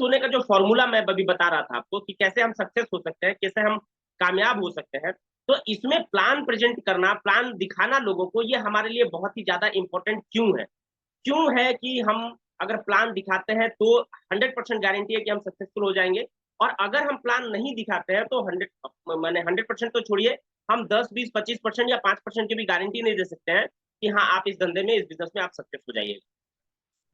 होने का जो फॉर्मूला मैं अभी बता रहा था आपको कि कैसे हम सक्सेस हो सकते हैं, कैसे हम कामयाब हो सकते हैं, तो इसमें प्लान प्रेजेंट करना, प्लान दिखाना लोगों को, ये हमारे लिए बहुत ही ज्यादा इंपॉर्टेंट क्यों है कि हम अगर प्लान दिखाते हैं तो 100% गारंटी है कि हम सक्सेसफुल हो जाएंगे। और अगर हम प्लान नहीं दिखाते हैं तो 100% तो छोड़िए, हम 10, 20, 25% या 5% की भी गारंटी नहीं दे सकते हैं कि हाँ आप इस धंधे में, इस बिजनेस में आप सक्सेस हो जाइए।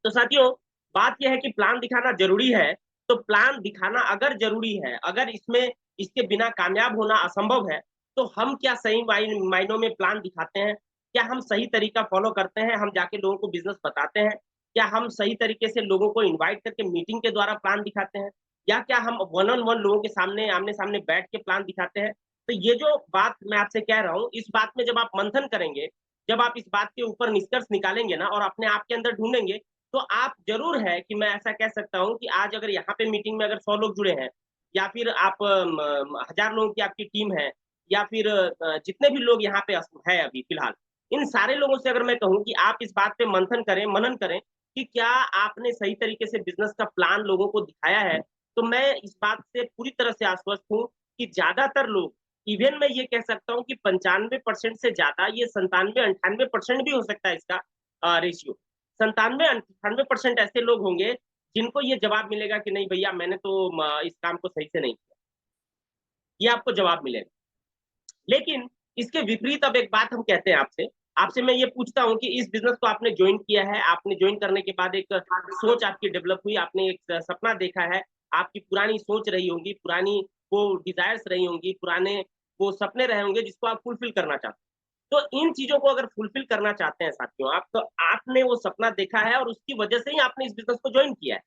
तो साथियों, बात यह है कि प्लान दिखाना जरूरी है। तो प्लान दिखाना अगर जरूरी है, अगर इसमें इसके बिना कामयाब होना असंभव है, तो हम क्या सही मायनों में प्लान दिखाते हैं? क्या हम सही तरीका फॉलो करते हैं? हम जाके लोगों को बिजनेस बताते हैं? क्या हम सही तरीके से लोगों को इनवाइट करके मीटिंग के द्वारा प्लान दिखाते हैं? या क्या हम वन ऑन वन लोगों के सामने, आमने सामने बैठ के प्लान दिखाते हैं? तो ये जो बात मैं आपसे कह रहा हूँ, इस बात में जब आप मंथन करेंगे, जब आप इस बात के ऊपर निष्कर्ष निकालेंगे ना और अपने आप के अंदर ढूंढेंगे, तो आप जरूर है कि मैं ऐसा कह सकता हूँ कि आज अगर यहाँ पे मीटिंग में अगर 100 लोग जुड़े हैं, या फिर आप 1000 लोगों की आपकी टीम है, या फिर जितने भी लोग यहाँ पे है अभी फिलहाल, इन सारे लोगों से अगर मैं कहूँ कि आप इस बात पे मंथन करें, मनन करें कि क्या आपने सही तरीके से बिजनेस का प्लान लोगों को दिखाया है, तो मैं इस बात से पूरी तरह से आश्वस्त हूँ कि ज्यादातर लोग, इवन मैं ये कह सकता हूँ कि 95% से ज्यादा, ये 97-98% भी हो सकता है इसका रेशियो, 97-98% ऐसे लोग होंगे जिनको ये जवाब मिलेगा कि नहीं भैया, मैंने तो इस काम को सही से नहीं किया। ये आपको जवाब मिलेगा। लेकिन इसके विपरीत अब एक बात हम कहते हैं आपसे, आपसे मैं ये पूछता हूँ कि इस बिजनेस को आपने ज्वाइन किया है, आपने ज्वाइन करने के बाद एक सोच आपकी डेवलप हुई, आपने एक सपना देखा है, आपकी पुरानी सोच रही होगी, पुरानी वो डिजायर्स रही होंगी, पुराने वो सपने रहे होंगे जिसको आप फुलफिल करना चाहते हैं। तो इन चीजों को अगर फुलफिल करना चाहते हैं साथियों आप, तो आपने वो सपना देखा है और उसकी वजह से ही आपने इस बिजनेस को ज्वाइन किया है।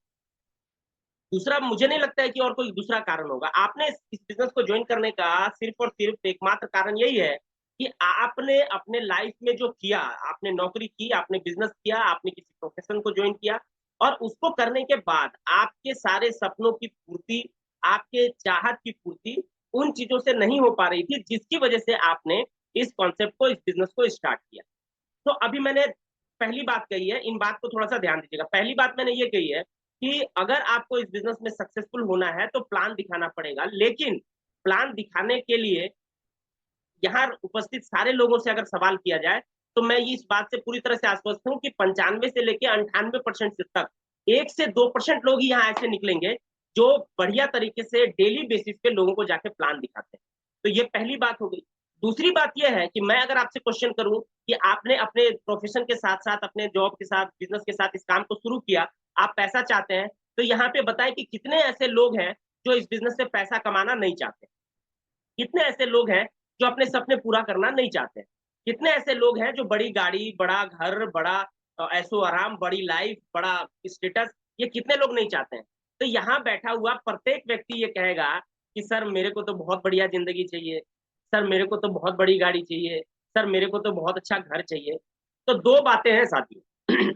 दूसरा, मुझे नहीं लगता है कि और कोई दूसरा कारण होगा। आपने इस बिज़नेस को जॉइन करने का सिर्फ़ और सिर्फ़ एकमात्र कारण यही है कि आपने अपने लाइफ़ में जो किया, आपने नौकरी की, आपने बिज़नेस किया, आपने किसी प्रोफ़ेशन को जॉइन किया, और उसको करने के बाद आपके सारे सपनों की पूर्ति, आपके चाहत की पूर्ति उन चीज़ों से नहीं हो पा रही थी, जिसकी वज़ह से आपने इस कॉन्सेप्ट को, इस बिज़नेस को स्टार्ट किया। तो अभी मैंने पहली बात कही है, इन बात को थोड़ा-सा ध्यान दीजिएगा। पहली बात मैंने ये कही है कि अगर आपको इस बिज़नेस में सक्सेसफुल होना है, तो प्लान दिखाना पड़ेगा। लेकिन प्लान दिखाने के लिए यहाँ उपस्थित सारे लोगों से अगर सवाल किया जाए, तो मैं इस बात से पूरी तरह से आश्वस्त हूँ कि 95 से लेके 98% से तक 1 से 2% लोग ही यहाँ ऐसे निकलेंगे, जो बढ़िया तरीके से डेली बेसिस पे लोगों को जाके प्लान दिखाते हैं। तो ये पहली बात हो गई। दूसरी बात ये है कि मैं अगर आपसे क्वेश्चन करूँ कि आपने अपने प्रोफ़ेशन के साथ-साथ, अपने जॉब के साथ, बिज़नेस के साथ इस काम को शुरू किया, आप पैसा चाहते हैं, तो यहाँ पे बताएँ कि कितने ऐसे लोग हैं, जो इस बिज़नेस से पैसा कमाना नहीं चाहते? कितने ऐसे लोग हैं जो अपने सपने पूरा करना नहीं चाहते? कितने ऐसे लोग हैं जो बड़ी गाड़ी, बड़ा घर, बड़ा ऐशो-आराम, बड़ी लाइफ, बड़ा स्टेटस, ये कितने लोग नहीं चाहते हैं? तो यहाँ बैठा हुआ प्रत्येक व्यक्ति ये कहेगा कि सर मेरे को तो बहुत बढ़िया ज़िंदगी चाहिए, सर मेरे को तो बहुत बड़ी गाड़ी चाहिए, सर मेरे को तो बहुत अच्छा घर चाहिए। तो 2 बातें हैं साथियों।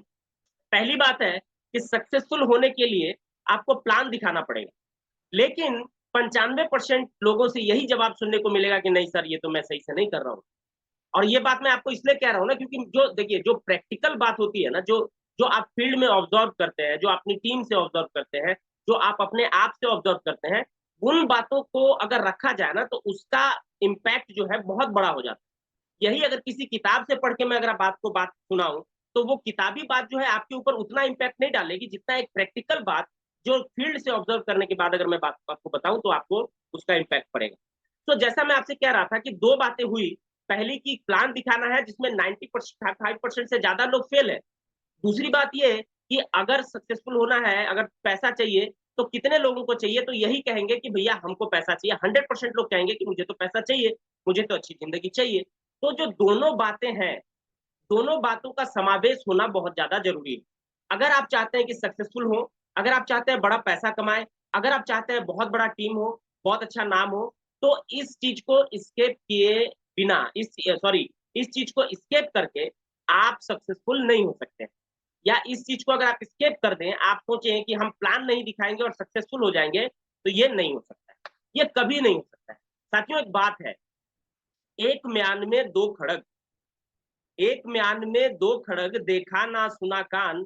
पहली बात है कि सक्सेसफुल होने के लिए आपको प्लान दिखाना पड़ेगा। लेकिन 95% लोगों से यही जवाब सुनने को मिलेगा कि नहीं सर, ये तो मैं सही से नहीं कर रहा हूँ। और ये बात मैं आपको इसलिए कह रहा हूँ ना, क्योंकि जो देखिए, जो प्रैक्टिकल बात होती है ना, जो जो आप फील्ड में ऑब्जर्व करते हैं, जो अपनी टीम से ऑब्जर्व करते हैं, जो आप अपने आप से ऑब्जर्व करते हैं, उन बातों को अगर रखा जाए ना, तो उसका इम्पैक्ट जो है बहुत बड़ा हो जाता है। यही अगर किसी किताब से पढ़ के मैं अगर बात सुनाऊँ, तो वो किताबी बात जो है आपके ऊपर उतना इम्पैक्ट नहीं डालेगी, जितना एक प्रैक्टिकल बात जो फील्ड से ऑब्जर्व करने के बाद अगर मैं बात आपको बताऊँ, तो आपको उसका इम्पैक्ट पड़ेगा। तो जैसा मैं आपसे कह रहा था कि 2 बातें हुई। पहली की प्लान दिखाना है जिसमें 90% 5% से ज़्यादा लोग फेल है। दूसरी बात ये है कि अगर सक्सेसफुल होना है, अगर पैसा चाहिए, तो कितने लोगों को चाहिए? तो यही कहेंगे कि भैया हमको पैसा चाहिए। 100% लोग कहेंगे कि मुझे तो पैसा चाहिए, मुझे तो अच्छी ज़िंदगी चाहिए। तो जो दोनों बातें हैं, दोनों बातों का समावेश होना बहुत ज़्यादा ज़रूरी है। अगर आप चाहते हैं कि सक्सेसफुल हो, अगर आप चाहते हैं बड़ा पैसा कमाएँ, अगर आप चाहते हैं बहुत बड़ा टीम हो, बहुत अच्छा नाम हो, तो इस चीज़ को एस्केप किए बिना, इस चीज़ को एस्केप करके आप सक्सेसफुल नहीं हो सकते हैं। या इस चीज़ को अगर आप एस्केप कर दें, आप सोचें कि हम प्लान नहीं दिखाएँगे और सक्सेसफुल हो जाएँगे, तो ये नहीं हो सकता है। ये कभी नहीं हो सकता है। साथियों, एक बात है, एक म्यान में 2 खड़ग, एक म्यान में 2 खड़ग, देखा ना सुना कान,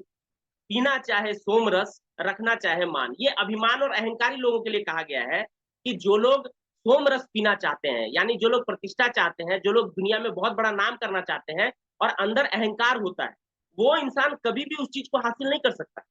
पीना चाहे सोम रस, रखना चाहे मान। ये अभिमान और अहंकारी लोगों के लिए कहा गया है कि जो लोग सोम रस पीना चाहते हैं, यानी जो लोग प्रतिष्ठा चाहते हैं, जो लोग दुनिया में बहुत बड़ा नाम करना चाहते हैं और अंदर अहंकार होता है, वो इंसान कभी भी उस चीज को हासिल नहीं कर सकता।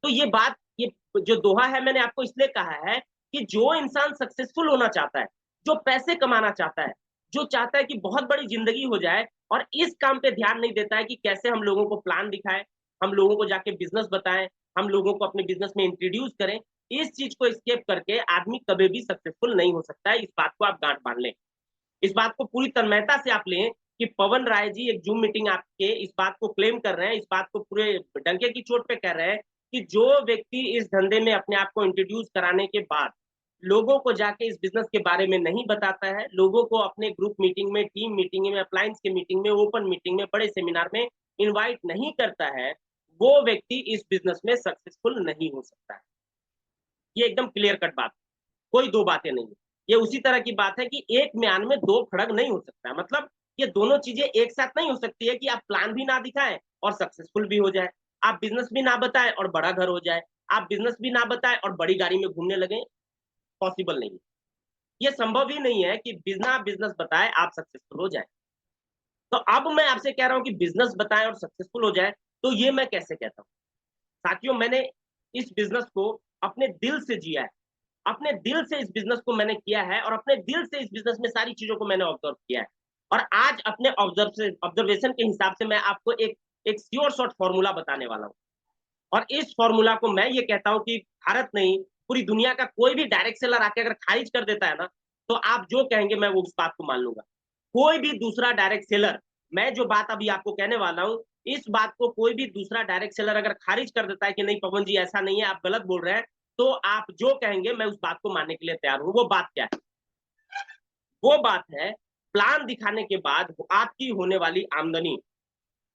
तो ये बात, ये जो दोहा है मैंने आपको इसलिए कहा है कि जो इंसान सक्सेसफुल होना चाहता है, जो पैसे कमाना चाहता है, जो चाहता है कि बहुत बड़ी जिंदगी हो जाए और इस काम पे ध्यान नहीं देता है कि कैसे हम लोगों को प्लान दिखाएं, हम लोगों को जाके बिजनेस बताएं, हम लोगों को अपने बिजनेस में इंट्रोड्यूस करें, इस चीज को स्केप करके आदमी कभी भी सक्सेसफुल नहीं हो सकता है। इस बात को आप गांठ बांध लें, इस बात को पूरी तन्मयता से आप लें कि पवन राय जी एक जूम मीटिंग आपके इस बात को क्लेम कर रहे हैं, इस बात को पूरे डंके की चोट पे कह रहे हैं कि जो व्यक्ति इस धंधे में अपने आप को इंट्रोड्यूस कराने के बाद लोगों को जाके इस बिजनेस के बारे में नहीं बताता है, लोगों को अपने ग्रुप मीटिंग में, टीम मीटिंग में, अप्लायंस के मीटिंग में, ओपन मीटिंग में, बड़े सेमिनार में इन्वाइट नहीं करता है, वो व्यक्ति इस बिजनेस में सक्सेसफुल नहीं हो सकता है। ये एकदम क्लियर कट बात, कोई दो बातें नहीं है। ये उसी तरह की बात है कि एक म्यान में दो खड़ग नहीं हो सकता है। मतलब ये दोनों चीजें एक साथ नहीं हो सकती है कि आप प्लान भी ना दिखाएं और सक्सेसफुल भी हो जाए, आप बिजनेस भी ना बताएं और बड़ा घर हो जाए, आप बिजनेस भी ना बताएं और बड़ी गाड़ी में घूमने लगे। पॉसिबल नहीं है, ये संभव ही नहीं है कि बिना बिजनेस बताए आप सक्सेसफुल हो जाए। तो अब मैं आपसे कह रहा हूं कि बिजनेस बताएं और सक्सेसफुल हो जाए, तो ये मैं कैसे कहता हूँ? साथियों, मैंने इस बिजनेस को अपने दिल से जिया है, अपने दिल से इस बिजनेस को मैंने किया है और अपने दिल से इस बिजनेस में सारी चीजों को मैंने ऑब्जर्व किया है। और आज अपने ऑब्जर्वेशन के हिसाब से मैं आपको एक एक श्योर शॉर्ट फॉर्मूला बताने वाला हूँ। और इस फॉर्मूला को मैं ये कहता हूं कि भारत नहीं, पूरी दुनिया का कोई भी डायरेक्ट सेलर आके अगर खारिज कर देता है ना, तो आप जो कहेंगे मैं वो उस बात को मान लूंगा। कोई भी दूसरा डायरेक्ट सेलर, मैं जो बात अभी आपको कहने वाला हूं, इस बात को कोई भी दूसरा डायरेक्ट सेलर अगर खारिज कर देता है कि नहीं पवन जी ऐसा नहीं है, आप गलत बोल रहे हैं, तो आप जो कहेंगे मैं उस बात को मानने के लिए तैयार हूं। वो बात क्या है? वो बात है, प्लान दिखाने के बाद आपकी होने वाली आमदनी।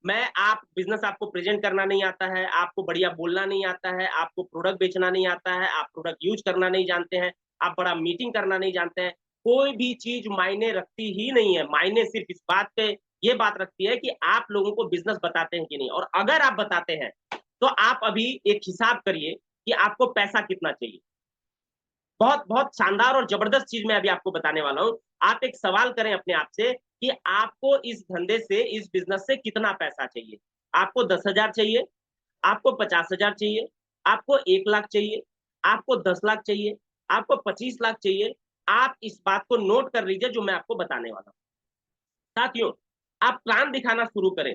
मैं आप बिजनेस आपको प्रेजेंट करना नहीं आता है, आपको बढ़िया बोलना नहीं आता है, आपको प्रोडक्ट बेचना नहीं आता है, आप प्रोडक्ट यूज करना नहीं जानते हैं, आप बड़ा मीटिंग करना नहीं जानते हैं, कोई भी चीज मायने रखती ही नहीं है। मायने सिर्फ इस बात पे ये बात रखती है कि आप लोगों को बिजनेस बताते हैं कि नहीं। और अगर आप बताते हैं तो आप अभी एक हिसाब करिए कि आपको पैसा कितना चाहिए। बहुत बहुत शानदार और जबरदस्त चीज मैं अभी आपको बताने वाला हूं। आप एक सवाल करें अपने आप से कि आपको इस धंधे से, इस बिजनेस से कितना पैसा चाहिए। आपको 10,000 चाहिए, आपको 50,000 चाहिए, आपको 1 लाख चाहिए, आपको 10 लाख चाहिए, आपको 25 लाख चाहिए। आप इस बात को नोट कर लीजिए जो मैं आपको बताने वाला हूँ। साथियों, आप प्लान दिखाना शुरू करें।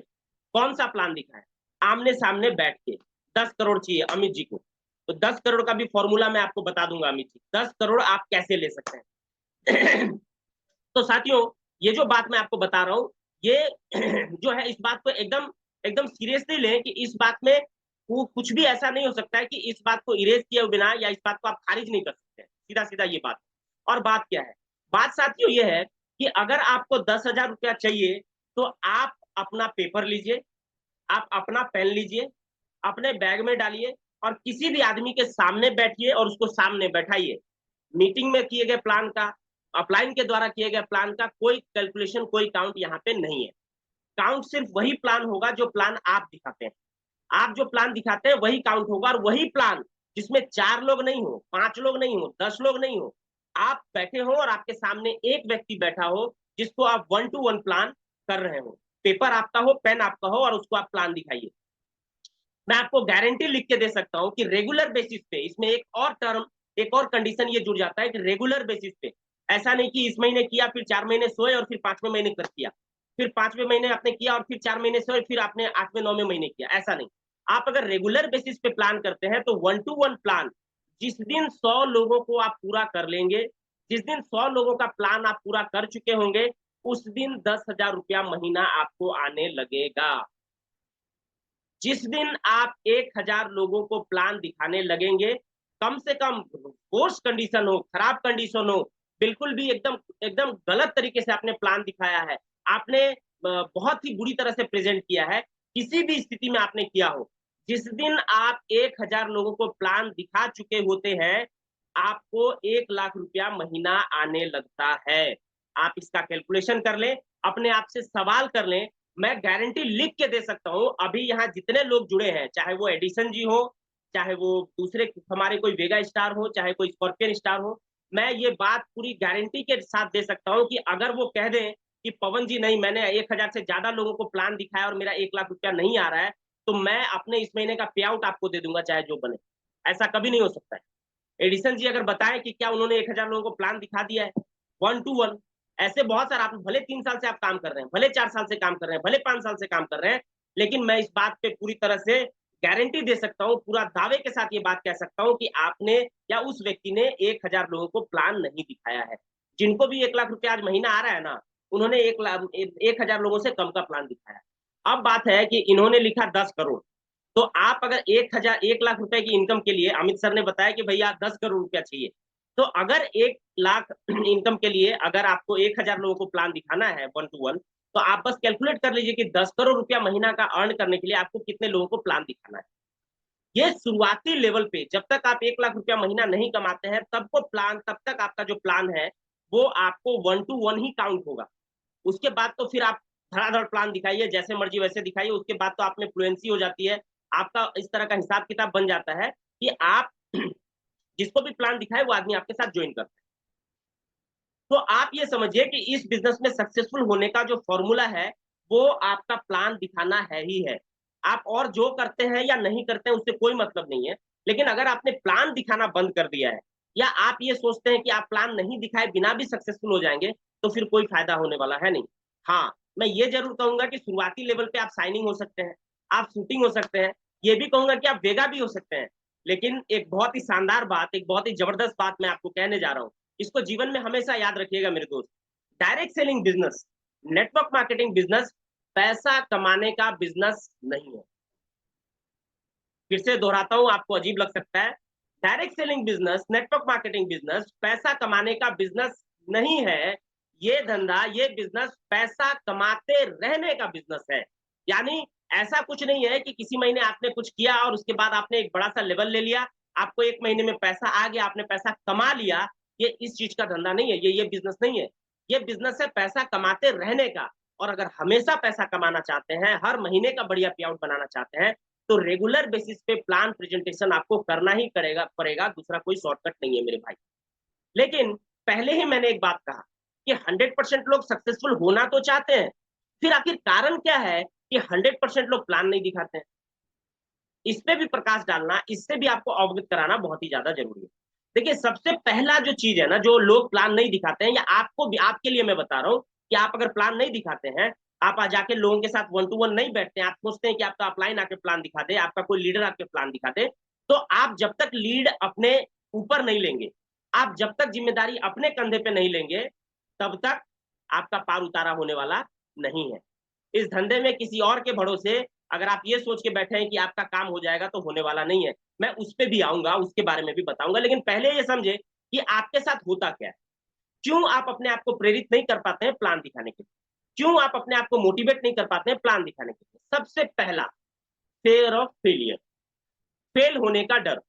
कौन सा प्लान दिखाएं? आमने सामने बैठ के। 10 करोड़ चाहिए अमित जी को, तो 10 करोड़ का भी फॉर्मूला मैं आपको बता दूंगा। अमित जी, 10 करोड़ आप कैसे ले सकते हैं? तो साथियों, ये जो बात मैं आपको बता रहा हूं, ये जो है, इस बात को एकदम एकदम सीरियसली लें कि इस बात में वो कुछ भी ऐसा नहीं हो सकता है कि इस बात को इरेज किए बिना या इस बात को आप खारिज नहीं कर सकते। सीधा सीधा ये बात। और बात क्या है? बात साथियों ये है कि अगर आपको 10,000 रुपया चाहिए, तो आप अपना पेपर लीजिए, आप अपना पेन लीजिए, अपने बैग में डालिए और किसी भी आदमी के सामने बैठिए और उसको सामने बैठाइए। मीटिंग में किए गए प्लान का, अपलाइन के द्वारा किए गए प्लान का कोई कैलकुलेशन, कोई काउंट यहाँ पे नहीं है। काउंट सिर्फ वही प्लान होगा जो प्लान आप दिखाते हैं। आप जो प्लान दिखाते हैं वही काउंट होगा, और वही प्लान जिसमें 4 लोग नहीं हो, 5 लोग नहीं हो, 10 लोग नहीं हो, आप बैठे हो और आपके सामने एक व्यक्ति बैठा हो जिसको आप 1 to 1 प्लान कर रहे हो। पेपर आपका हो, पेन आपका हो और उसको आप प्लान दिखाइए। मैं आपको गारंटी लिख के दे सकता हूं कि रेगुलर बेसिस पे, इसमें एक और टर्म, एक और कंडीशन ये जुड़ जाता है कि रेगुलर बेसिस पे। ऐसा नहीं कि इस महीने किया, फिर 4 महीने सोए और फिर 5वें महीने कर किया, फिर 5वें महीने आपने किया और फिर 4 महीने सोए, फिर आपने 8वें 9वें महीने किया। ऐसा नहीं। आप अगर रेगुलर बेसिस पे प्लान करते हैं तो 1 to 1 प्लान, जिस दिन 100 लोगों को आप पूरा कर लेंगे, जिस दिन 100 लोगों का प्लान आप पूरा कर चुके होंगे, उस दिन 10,000 रुपया महीना आपको आने लगेगा। जिस दिन आप 1,000 लोगों को प्लान दिखाने लगेंगे, कम से कम वर्स्ट कंडीशन हो, खराब कंडीशन हो, बिल्कुल भी एकदम एकदम गलत तरीके से आपने प्लान दिखाया है, आपने बहुत ही बुरी तरह से प्रेजेंट किया है, किसी भी स्थिति में आपने किया हो, जिस दिन आप 1,000 लोगों को प्लान दिखा चुके होते हैं, आपको 1 लाख रुपया महीना आने लगता है। आप इसका कैलकुलेशन कर लें, अपने आप से सवाल कर लें, मैं गारंटी लिख के दे सकता हूँ, अभी यहाँ जितने लोग जुड़े हैं, चाहे वो एडिसन जी हो, चाहे वो दूसरे हमारे कोई वेगा स्टार हो, चाहे कोई स्कॉर्पियन स्टार हो, मैं ये बात पूरी गारंटी के साथ दे सकता हूँ कि अगर वो कह दें कि पवन जी नहीं, मैंने 1000 से ज्यादा लोगों को प्लान दिखाया और मेरा 1 लाख रुपया नहीं आ रहा है, तो मैं अपने इस महीने का पे आउट आपको दे दूंगा, चाहे जो बने। ऐसा कभी नहीं हो सकता है। एडिसन जी अगर बताएं कि क्या उन्होंने 1000 लोगों को प्लान दिखा दिया है 1 to 1, ऐसे बहुत सारे, आप भले 3 साल से आप काम कर रहे हैं, भले 4 साल से काम कर रहे हैं, भले 5 साल से काम कर रहे हैं, लेकिन मैं इस बात पे पूरी तरह से गारंटी दे सकता हूँ, पूरा दावे के साथ ये बात कह सकता हूँ कि आपने या उस व्यक्ति ने 1000 लोगों को प्लान नहीं दिखाया है। जिनको भी 1 लाख रुपया आज महीना आ रहा है ना, उन्होंने 1000 लोगों से कम का प्लान दिखाया। अब बात है कि इन्होंने लिखा 10 करोड़, तो आप अगर 1 लाख रुपए की इनकम के लिए, अमित सर ने बताया कि भैया 10 करोड़ रुपया चाहिए, तो अगर 1 लाख इनकम के लिए अगर आपको 1000 लोगों को प्लान दिखाना है 1 to 1, तो आप बस कैलकुलेट कर लीजिए कि 10 करोड़ रुपया महीना का अर्न करने के लिए आपको कितने लोगों को प्लान दिखाना है। ये शुरुआती लेवल पे जब तक आप 1 लाख रुपया महीना नहीं कमाते हैं, तब तक आपका जो प्लान है वो आपको 1 to 1 ही काउंट होगा। उसके बाद तो फिर आप धड़ाधड़ प्लान दिखाइए, जैसे मर्जी वैसे दिखाइए, उसके बाद तो आप में फ्लुएंसी हो जाती है, आपका इस तरह का हिसाब किताब बन जाता है कि आप जिसको भी प्लान दिखाए वो आदमी आपके साथ ज्वाइन करता है। तो आप ये समझिए कि इस बिजनेस में सक्सेसफुल होने का जो फॉर्मूला है, वो आपका प्लान दिखाना है ही है। आप और जो करते हैं या नहीं करते हैं उससे कोई मतलब नहीं है, लेकिन अगर आपने प्लान दिखाना बंद कर दिया है, या आप ये सोचते हैं कि आप प्लान नहीं दिखाए बिना भी सक्सेसफुल हो जाएंगे, तो फिर कोई फायदा होने वाला है नहीं। हाँ, मैं ये जरूर कहूंगा कि शुरुआती लेवल पे आप साइनिंग हो सकते हैं, आप शूटिंग हो सकते हैं, ये भी कहूंगा कि आप वेगा भी हो सकते हैं। लेकिन एक बहुत ही शानदार बात, एक बहुत ही जबरदस्त बात मैं आपको कहने जा रहा हूँ, इसको जीवन में हमेशा याद रखिएगा मेरे दोस्त। Direct selling business, network marketing business पैसा कमाने का बिजनेस नहीं है। फिर से दोहराता हूं, आपको अजीब लग सकता है। Direct selling business, network marketing business पैसा कमाने का बिजनेस नहीं है। ये धंधा, ये बिजनेस पैसा कमाते रहने का बिजनेस है। यानी ऐसा कुछ नहीं है कि किसी महीने आपने कुछ किया और उसके बाद आपने एक बड़ा सा लेवल ले लिया, आपको 1 महीने में पैसा आ गया, आपने पैसा कमा लिया। ये इस चीज का धंधा नहीं है, ये बिजनेस नहीं है। ये बिजनेस है पैसा कमाते रहने का। और अगर हमेशा पैसा कमाना चाहते हैं, हर महीने का बढ़िया पे आउट बनाना चाहते हैं, तो रेगुलर बेसिस पे प्लान प्रेजेंटेशन आपको करना ही पड़ेगा, दूसरा कोई शॉर्टकट नहीं है मेरे भाई। लेकिन पहले ही मैंने एक बात कहा कि 100% लोग सक्सेसफुल होना तो चाहते हैं, फिर आखिर कारण क्या है कि 100% लोग प्लान नहीं दिखाते हैं? इस पे भी प्रकाश डालना, इससे भी आपको अवगत कराना बहुत ही ज्यादा जरूरी है। देखिए, सबसे पहला जो चीज है ना, जो लोग प्लान नहीं दिखाते हैं, या आपको भी, आपके लिए मैं बता रहा हूं कि आप अगर प्लान नहीं दिखाते हैं, आप आ जाके लोगों के साथ 1 to 1 नहीं बैठते हैं, आप सोचते हैं कि आपका अपलाइन आके प्लान दिखा दे, आपका कोई लीडर आपके प्लान दिखा दे, तो आप जब तक लीड अपने ऊपर नहीं लेंगे, आप जब तक जिम्मेदारी अपने कंधे पे नहीं लेंगे, तब तक आपका पार उतारा होने वाला नहीं है। इस धंधे में किसी और के भरोसे अगर आप ये सोच के बैठे हैं कि आपका काम हो जाएगा, तो होने वाला नहीं है। मैं उस पे भी आऊंगा, उसके बारे में भी बताऊंगा, लेकिन पहले ये समझे कि आपके साथ होता क्या है। क्यों आप अपने आप को प्रेरित नहीं कर पाते हैं प्लान दिखाने के लिए? क्यों आप अपने आप को मोटिवेट नहीं कर पाते हैं प्लान दिखाने के लिए? सबसे पहला, फेयर ऑफ फेलियर, फेल होने का डर।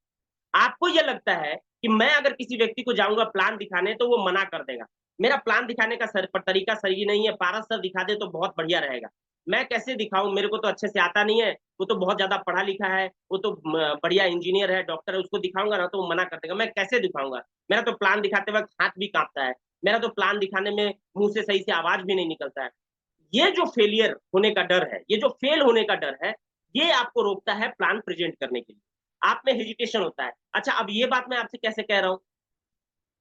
आपको ये लगता है कि मैं अगर किसी व्यक्ति को जाऊंगा प्लान दिखाने तो वो मना कर देगा, मेरा प्लान दिखाने का तरीका सही नहीं है, पारस सर दिखा दे तो बहुत बढ़िया रहेगा, मैं कैसे दिखाऊं, मेरे को तो अच्छे से आता नहीं है, वो तो बहुत ज्यादा पढ़ा लिखा है, वो तो बढ़िया इंजीनियर है, डॉक्टर है, उसको दिखाऊंगा ना तो वो मना कर देगा, मैं कैसे दिखाऊंगा, मेरा तो प्लान दिखाते वक्त हाथ भी कांपता है, मेरा तो प्लान दिखाने में मुंह से सही से आवाज भी नहीं निकलता है। ये जो फेलियर होने का डर है, ये जो फेल होने का डर है, ये आपको रोकता है प्लान प्रेजेंट करने के लिए। आप में हेजिटेशन होता है। अच्छा, अब ये बात मैं आपसे कैसे कह रहा हूं?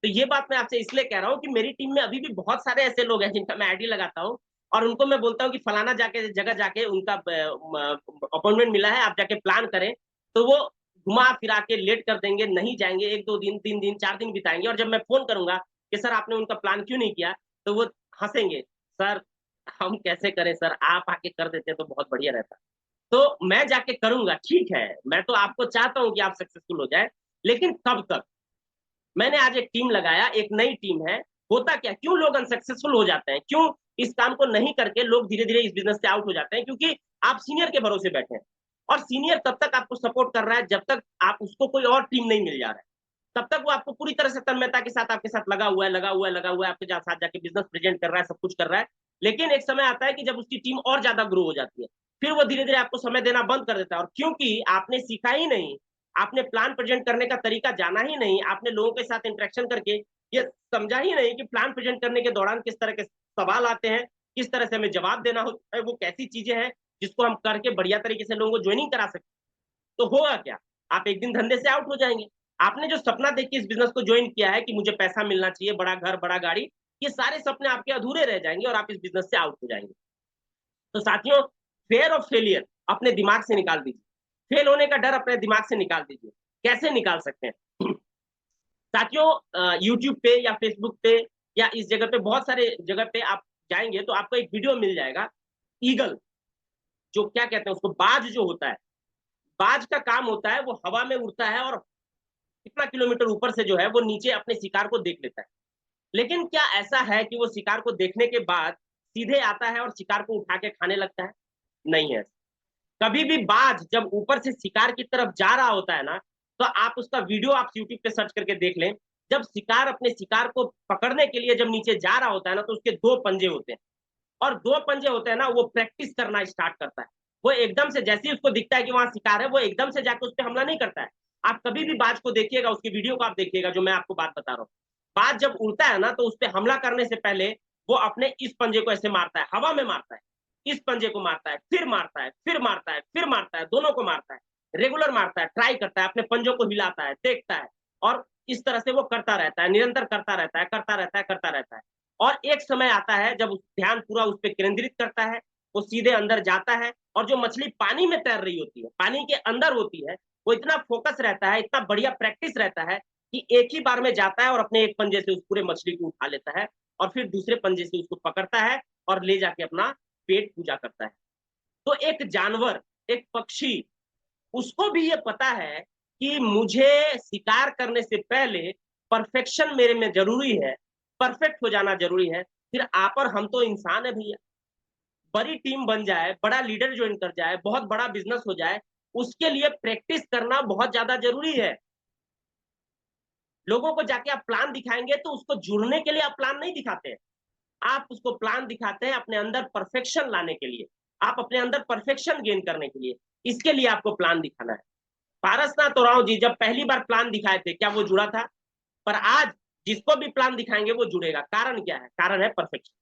तो ये बात मैं आपसे इसलिए कह रहा हूं कि मेरी टीम में अभी भी बहुत सारे ऐसे लोग हैं जिनका मैं आईडी लगाता हूं, और उनको मैं बोलता हूं कि फलाना जाके जगह जाके उनका अपॉइंटमेंट मिला है, आप जाके प्लान करें, तो वो घुमा फिरा के लेट कर देंगे, नहीं जाएंगे, 1 2 दिन, 3 दिन, 4 दिन बिताएंगे, और जब मैं फोन करूंगा कि सर आपने उनका प्लान क्यों नहीं किया, तो वो हंसेंगे, सर हम कैसे करें सर, आप आके कर देते तो बहुत बढ़िया रहता। तो मैं जाके करूंगा, ठीक है, मैं तो आपको चाहता हूं कि आप सक्सेसफुल हो जाए, लेकिन कब तक? मैंने आज एक टीम लगाया, एक नई टीम है। होता क्या, क्यों लोग अनसक्सेसफुल हो जाते हैं, क्यों इस काम को नहीं करके लोग धीरे धीरे इस बिजनेस से आउट हो जाते हैं? क्योंकि आप सीनियर के भरोसे बैठे हैं, और सीनियर तब तक आपको सपोर्ट कर रहा है जब तक आप उसको कोई और टीम नहीं मिल जा रहा है, तब तक वो आपको पूरी तरह से तन्मयता के साथ आपके साथ लगा हुआ है, आपके साथ जाके बिजनेस प्रेजेंट कर रहा है, सब कुछ कर रहा है। लेकिन एक समय आता है कि जब उसकी टीम और ज्यादा ग्रो हो जाती है, फिर वो धीरे धीरे आपको समय देना बंद कर देता है। और क्योंकि आपने सीखा ही नहीं, आपने प्लान प्रेजेंट करने का तरीका जाना ही नहीं, आपने लोगों के साथ इंटरेक्शन करके ये समझा ही नहीं कि प्लान प्रेजेंट करने के दौरान किस तरह के सवाल आते हैं, किस तरह से हमें जवाब देना होता है, वो कैसी चीजें हैं जिसको हम करके बढ़िया तरीके से लोगों को ज्वाइनिंग करा सकते, तो होगा क्या? आप एक दिन धंधे से आउट हो जाएंगे। आपने जो सपना देख के इस बिजनेस को ज्वाइन किया है कि मुझे पैसा मिलना चाहिए, बड़ा घर, बड़ा गाड़ी, ये सारे सपने आपके अधूरे रह जाएंगे और आप इस बिजनेस से आउट हो जाएंगे। तो साथियों, फेयर ऑफ फेलियर अपने दिमाग से निकाल दीजिए, फेल होने का डर अपने दिमाग से निकाल दीजिए। कैसे निकाल सकते हैं? साथियों, यूट्यूब पे या फेसबुक पे या इस जगह पे, बहुत सारे जगह पे आप जाएंगे तो आपको एक वीडियो मिल जाएगा। ईगल, जो क्या कहते हैं उसको, बाज जो होता है, बाज का काम होता है वो हवा में उड़ता है और कितना किलोमीटर ऊपर से जो है वो नीचे अपने शिकार को देख लेता है। लेकिन क्या ऐसा है कि वो शिकार को देखने के बाद सीधे आता है और शिकार को उठा के खाने लगता है? नहीं है। कभी भी बाज जब ऊपर से शिकार की तरफ जा रहा होता है ना, तो आप उसका वीडियो आप यूट्यूब पे सर्च करके देख लें। जब शिकार अपने शिकार को पकड़ने के लिए जब नीचे जा रहा होता है ना, तो उसके दो पंजे होते हैं, और दो पंजे होते हैं ना, वो प्रैक्टिस करना स्टार्ट करता है। वो एकदम से जैसे ही उसको दिखता है कि वहां शिकार है, वो एकदम से जाकर उस पर हमला नहीं करता है। आप कभी भी बाज को देखिएगा, उसकी वीडियो को आप देखिएगा, जो मैं आपको बात बता रहा हूँ। बाज जब उड़ता है ना, तो उस पर हमला करने से पहले वो अपने इस पंजे को ऐसे मारता है, हवा में मारता है, इस पंजे को मारता है, फिर मारता है, फिर मारता है, फिर मारता है, दोनों को मारता है, रेगुलर मारता है, ट्राई करता है, अपने पंजों को हिलाता है, देखता है, और इस तरह से वो करता रहता है, निरंतर करता रहता है, करता रहता है, करता रहता है। और एक समय आता है जब ध्यान पूरा उस पर केंद्रित करता है, वो सीधे अंदर जाता है, और जो मछली पानी में तैर रही होती है, पानी के अंदर होती है, वो इतना फोकस रहता है, इतना बढ़िया प्रैक्टिस रहता है कि एक ही बार में जाता है और अपने एक पंजे से उस पूरे मछली को उठा लेता है, और फिर दूसरे पंजे से उसको पकड़ता है और ले जाके अपना पेट पूजा करता है। तो एक जानवर, एक पक्षी, उसको भी ये पता है कि मुझे शिकार करने से पहले परफेक्शन मेरे में जरूरी है, परफेक्ट हो जाना जरूरी है। फिर आप और हम तो इंसान है भैया, बड़ी टीम बन जाए, बड़ा लीडर ज्वाइन कर जाए, बहुत बड़ा बिजनेस हो जाए, उसके लिए प्रैक्टिस करना बहुत ज्यादा जरूरी है। लोगों को जाके आप प्लान दिखाएंगे तो उसको जुड़ने के लिए आप प्लान नहीं दिखाते हैं, आप उसको प्लान दिखाते हैं अपने अंदर परफेक्शन लाने के लिए, आप अपने अंदर परफेक्शन गेन करने के लिए, इसके लिए आपको प्लान दिखाना है। पारसनाथ उरांव जी जब पहली बार प्लान दिखाए थे, क्या वो जुड़ा था? पर आज जिसको भी प्लान दिखाएंगे वो जुड़ेगा। कारण क्या है? कारण है परफेक्शन।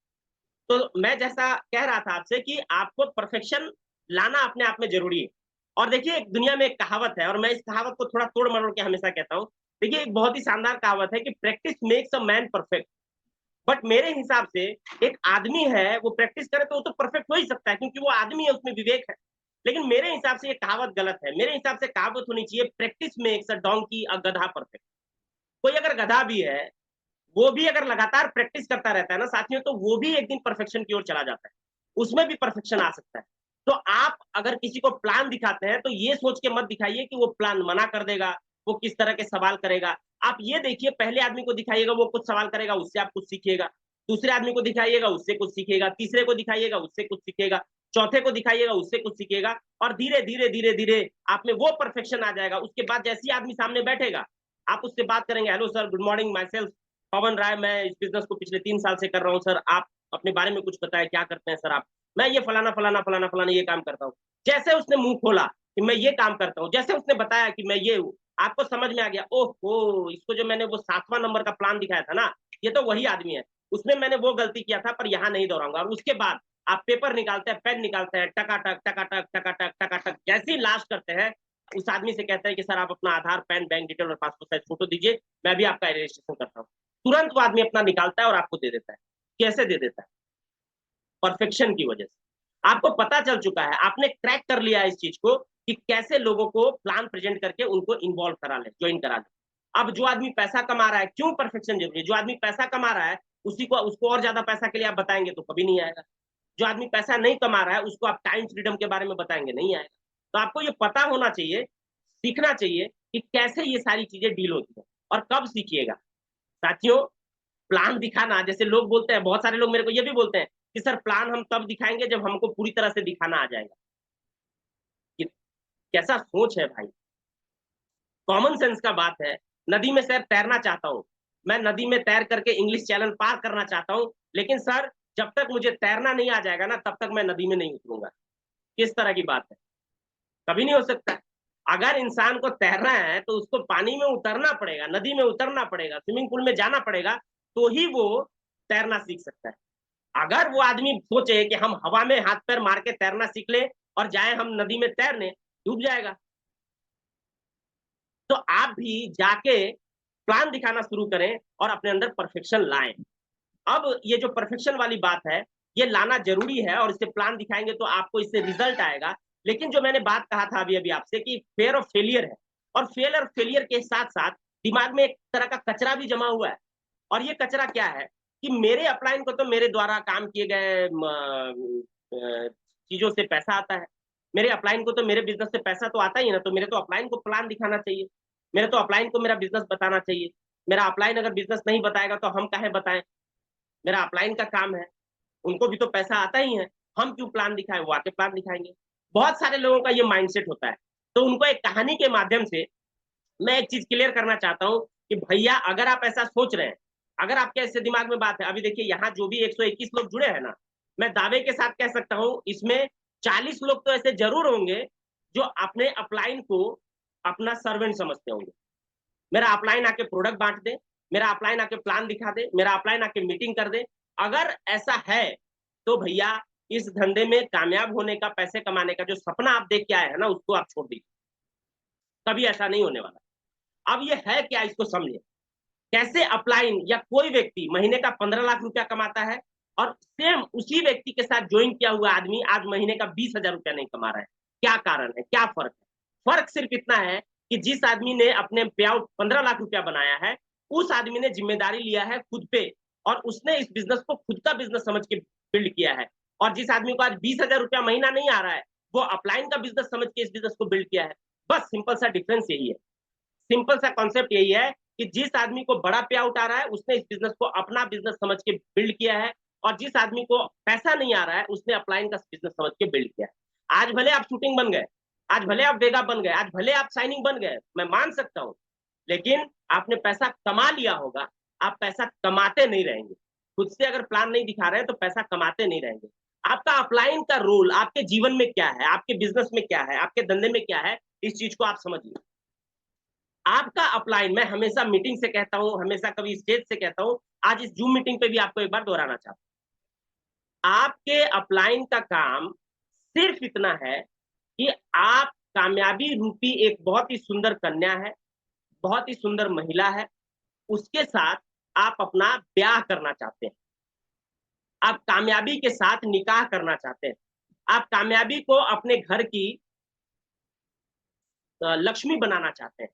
तो मैं जैसा कह रहा था आपसे कि आपको परफेक्शन लाना अपने आप में जरूरी है। और देखिए, एक दुनिया में एक कहावत है, और मैं इस कहावत को थोड़ा तोड़ मरोड़ के हमेशा कहता हूँ। देखिए, एक बहुत ही शानदार कहावत है कि practice makes a man perfect. But मेरे हिसाब से एक आदमी है, वो प्रैक्टिस करे तो वो तो परफेक्ट हो ही सकता है, क्योंकि वो आदमी है, उसमें विवेक है। लेकिन मेरे हिसाब से ये कहावत गलत है। मेरे हिसाब से कहावत होनी चाहिए, प्रैक्टिस मेक्स अ डोंकी अ गधा परफेक्ट। कोई अगर गधा भी है, वो भी अगर लगातार प्रैक्टिस करता रहता है ना साथियों, तो वो भी एक दिन परफेक्शन की ओर चला जाता है, उसमें भी परफेक्शन आ सकता है। तो आप अगर किसी को प्लान दिखाते हैं तो ये सोच के मत दिखाइए कि वो प्लान मना कर देगा, वो किस तरह के सवाल करेगा। आप ये देखिए, पहले आदमी को दिखाइएगा, वो कुछ सवाल करेगा, उससे आप कुछ सीखिएगा। दूसरे आदमी को दिखाइएगा, उससे कुछ सीखेगा। तीसरे को दिखाइएगा, उससे कुछ सीखेगा। चौथे को दिखाइएगा, उससे कुछ सीखेगा। और धीरे धीरे धीरे धीरे आप में वो परफेक्शन आ जाएगा। उसके बाद जैसे आदमी सामने बैठेगा, आप उससे बात करेंगे, hello sir, good morning, myself Pavan Rai, मैं इस बिजनेस को पिछले 3 साल से कर रहा हूँ सर, आप अपने बारे में कुछ बताएं, क्या करते हैं सर आप? मैं ये फलाना फलाना फलाना फलाना ये काम करता हूँ। जैसे उसने मुंह खोला कि मैं ये काम करता हूँ, जैसे उसने बताया कि मैं ये हूँ, आपको समझ में आ गया, ओहो, इसको जो मैंने वो 7वां नंबर का प्लान दिखाया था ना, ये तो वही आदमी है, उसमें मैंने वो गलती किया था, पर यहाँ नहीं दोहराऊंगा। और उसके बाद आप पेपर निकालते हैं, पेन निकालते हैं, टकाटक टकाटक टकाटक टकाटक, जैसे ही लास्ट करते हैं, उस आदमी से कहते हैं कि सर आप अपना आधार, पैन, बैंक डिटेल और पासपोर्ट साइज फोटो दीजिए, मैं भी आपका रजिस्ट्रेशन करता हूँ। तुरंत वो आदमी अपना निकालता है और आपको दे देता है। कैसे दे देता है? परफेक्शन की वजह से। आपको पता चल चुका है, आपने क्रैक कर लिया है इस चीज को कि कैसे लोगों को प्लान प्रेजेंट करके उनको इन्वॉल्व करा ले, ज्वाइन करा ले। अब जो आदमी पैसा कमा रहा है, क्यों परफेक्शन जरूरी है? जो आदमी पैसा कमा रहा है, उसी को उसको और ज्यादा पैसा के लिए आप बताएंगे तो कभी नहीं आएगा। जो आदमी पैसा नहीं कमा रहा है, उसको आप टाइम फ्रीडम के बारे में बताएंगे, नहीं आएगा। तो आपको ये पता होना चाहिए, सीखना चाहिए कि कैसे ये सारी चीजें डील होती है, और कब सीखिएगा। साथियों, प्लान दिखाना, जैसे लोग बोलते हैं, बहुत सारे लोग मेरे को ये भी बोलते हैं कि सर प्लान हम तब दिखाएंगे जब हमको पूरी तरह से दिखाना आ जाएगा। ये कैसा सोच है भाई? कॉमन सेंस का बात है। नदी में सर तैरना चाहता हूँ, मैं नदी में तैर करके इंग्लिश चैनल पार करना चाहता हूँ, लेकिन सर जब तक मुझे तैरना नहीं आ जाएगा ना तब तक मैं नदी में नहीं उतरूंगा। किस तरह की बात है, कभी नहीं हो सकता। अगर इंसान को तैरना है तो उसको पानी में उतरना पड़ेगा, नदी में उतरना पड़ेगा, स्विमिंग पूल में जाना पड़ेगा, तो ही वो तैरना सीख सकता है। अगर वो आदमी सोचे कि हम हवा में हाथ पैर मार के तैरना सीख ले और जाए हम नदी में तैरने, डूब जाएगा। तो आप भी जाके प्लान दिखाना शुरू करें और अपने अंदर परफेक्शन लाएं। अब ये जो परफेक्शन वाली बात है, ये लाना जरूरी है और इससे प्लान दिखाएंगे तो आपको इससे रिजल्ट आएगा। लेकिन जो मैंने बात कहा था अभी अभी आपसे कि फेयर ऑफ फेलियर है, और फेलियर के साथ साथ दिमाग में एक तरह का कचरा भी जमा हुआ है। और ये कचरा क्या है कि मेरे अपलाइन को तो मेरे द्वारा काम किए गए चीजों से पैसा आता है, मेरे अपलाइन को तो मेरे बिजनेस से पैसा तो आता ही है ना, तो मेरे तो अपलाइन को प्लान दिखाना चाहिए, मेरे तो अपलाइन को मेरा बिजनेस बताना चाहिए। मेरा अपलाइन अगर बिजनेस नहीं बताएगा तो हम काहे बताएं, मेरा अपलाइन का काम है, उनको भी तो पैसा आता ही है, हम क्यों प्लान दिखाएं, वो आके प्लान दिखाएंगे। बहुत सारे लोगों का ये माइंडसेट होता है। तो उनको एक कहानी के माध्यम से मैं एक चीज क्लियर करना चाहता हूँ कि भैया अगर आप ऐसा सोच रहे हैं, अगर आपके ऐसे दिमाग में बात है, अभी देखिए यहाँ जो भी 121 लोग जुड़े हैं ना, मैं दावे के साथ कह सकता हूँ इसमें 40 लोग तो ऐसे जरूर होंगे जो अपने अपलाइन को अपना सर्वेंट समझते होंगे। मेरा अपलाइन आके प्रोडक्ट बांट दे, मेरा अपलाइन आके प्लान दिखा दे, मेरा अपलाइन आके मीटिंग कर दे। अगर ऐसा है तो भैया इस धंधे में कामयाब होने का, पैसे कमाने का जो सपना आप देख के आए हैं ना, उसको आप छोड़ दीजिए, कभी ऐसा नहीं होने वाला। अब ये है क्या, इसको समझे। कैसे अपलाइन या कोई व्यक्ति महीने का 15 लाख रुपया कमाता है और सेम उसी व्यक्ति के साथ ज्वाइन किया हुआ आदमी आज महीने का 20,000 रुपया नहीं कमा रहा है। क्या कारण है, क्या फर्क है? फर्क सिर्फ इतना है कि जिस आदमी ने अपने पे आउट 15 लाख रुपया बनाया है, उस आदमी ने जिम्मेदारी लिया है खुद पे और उसने इस बिजनेस को खुद का बिजनेस समझ के बिल्ड किया है। और जिस आदमी को आज 20,000 रुपया महीना नहीं आ रहा है, वो अपलाइन का बिजनेस समझ के इस बिजनेस को बिल्ड किया है। बस सिंपल सा डिफरेंस यही है, सिंपल सा कॉन्सेप्ट यही है कि जिस आदमी को बड़ा पे आउट आ रहा है उसने इस बिजनेस को अपना बिजनेस समझ के बिल्ड किया है, और जिस आदमी को पैसा नहीं आ रहा है उसने अपलाइन का बिजनेस समझ के बिल्ड किया है। आज भले आप शूटिंग बन गए, आज भले आप वेगा बन गए, आज भले आप साइनिंग बन गए, मैं मान सकता हूं, लेकिन आपने पैसा कमा लिया होगा, आप पैसा कमाते नहीं रहेंगे। खुद से अगर प्लान नहीं दिखा रहे हैं तो पैसा कमाते नहीं रहेंगे। आपका अपलाइन का रोल आपके जीवन में क्या है, आपके बिजनेस में क्या है, आपके धंधे में क्या है, इस चीज को आप समझिए। आपका अपलाइन, मैं हमेशा मीटिंग से कहता हूं, हमेशा कभी स्टेज से कहता हूं, आज इस जूम मीटिंग पे भी आपको एक बार दोहराना चाहता हूं। आपके अपलाइन का काम सिर्फ इतना है कि आप कामयाबी रूपी एक बहुत ही सुंदर कन्या है, बहुत ही सुंदर महिला है, उसके साथ आप अपना ब्याह करना चाहते हैं, आप कामयाबी के साथ निकाह करना चाहते हैं, आप कामयाबी को अपने घर की लक्ष्मी बनाना चाहते हैं।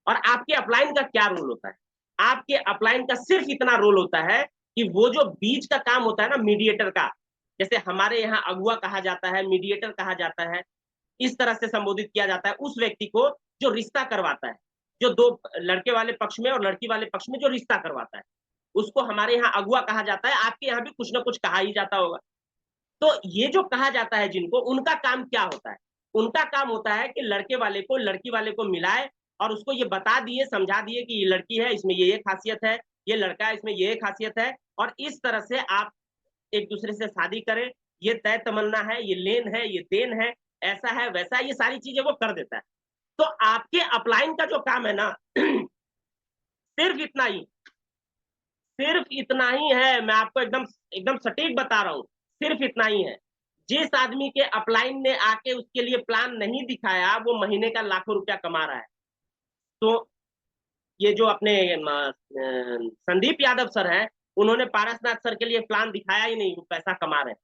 और आपके अपलाइन का क्या रोल होता है? आपके अपलाइन का सिर्फ इतना रोल होता है कि वो जो बीच का काम होता है ना, मीडिएटर का, जैसे हमारे यहाँ अगुआ कहा जाता है, मीडिएटर कहा जाता है, इस तरह से संबोधित किया जाता है उस व्यक्ति को जो रिश्ता करवाता है, जो दो लड़के वाले पक्ष में और लड़की वाले पक्ष में जो रिश्ता करवाता है, उसको हमारे यहाँ अगुआ कहा जाता है। आपके यहाँ भी कुछ ना कुछ कहा ही जाता होगा। तो ये जो कहा जाता है जिनको, उनका काम क्या होता है? उनका काम होता है कि लड़के वाले को लड़की वाले को मिलाए और उसको ये बता दिए, समझा दिए कि ये लड़की है, इसमें ये खासियत है, ये लड़का है, इसमें ये खासियत है, और इस तरह से आप एक दूसरे से शादी करें। ये तय तमन्ना है, ये लेन है, ये देन है, ऐसा है वैसा है, ये सारी चीजें वो कर देता है। तो आपके अपलाइन का जो काम है ना सिर्फ इतना ही, सिर्फ इतना ही है। मैं आपको एकदम एकदम सटीक बता रहा हूं, सिर्फ इतना ही है। जिस आदमी के अपलाइन ने आके उसके लिए प्लान नहीं दिखाया, वो महीने का लाखों रुपया कमा रहा है। तो ये जो अपने संदीप यादव सर हैं, उन्होंने पारसनाथ सर के लिए प्लान दिखाया ही नहीं, वो पैसा कमा रहे हैं।